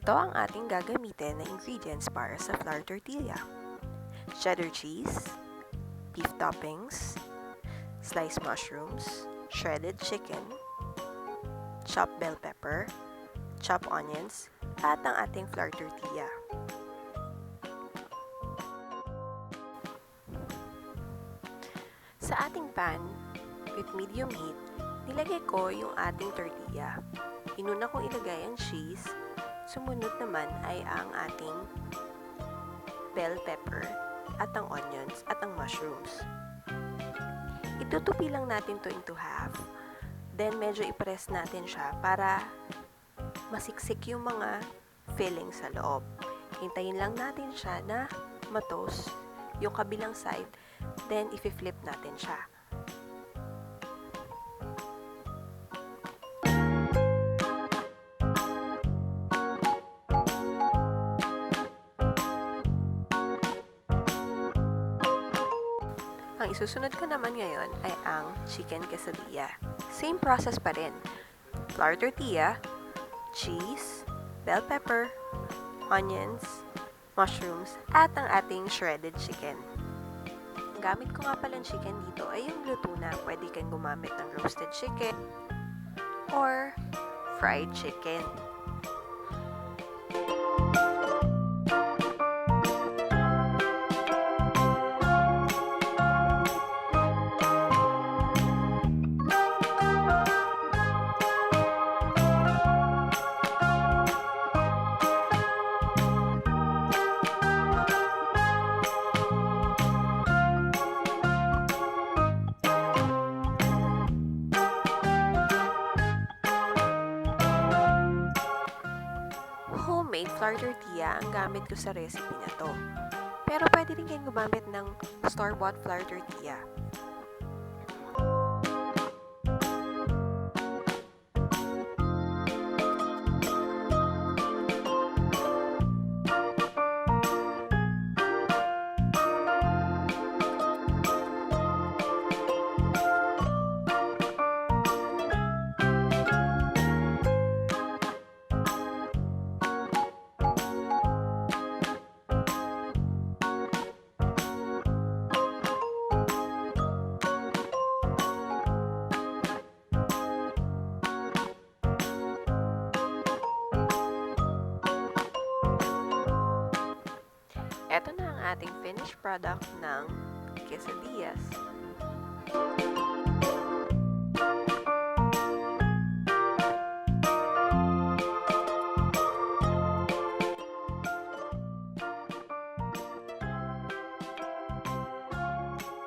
Ito ang ating gagamitin na ingredients para sa flour tortilla. Cheddar cheese, beef toppings, sliced mushrooms, shredded chicken, chopped bell pepper, chopped onions, at ang ating flour tortilla. Sa ating pan, with medium heat, nilagay ko yung ating tortilla. Inuna kong ilagay ang cheese, sumunod naman ay ang ating bell pepper at ang onions at ang mushrooms. Itutupi lang natin to into half, then medyo i-press natin siya para masiksik yung mga filling sa loob. Hintayin lang natin siya na ma-toast yung kabilang side, then i-flip natin siya. Ang isusunod ko naman ngayon ay ang chicken quesadilla. Same process pa rin. Flour tortilla, cheese, bell pepper, onions, mushrooms, at ang ating shredded chicken. Ang gamit ko nga pala ng chicken dito ay yung luto na. Pwede kang gumamit ng roasted chicken or fried chicken. Homemade flour tortilla ang gamit ko sa recipe na to. Pero pwede rin kayong gumamit ng store-bought flour tortilla. Ito na ang ating finished product ng quesadillas.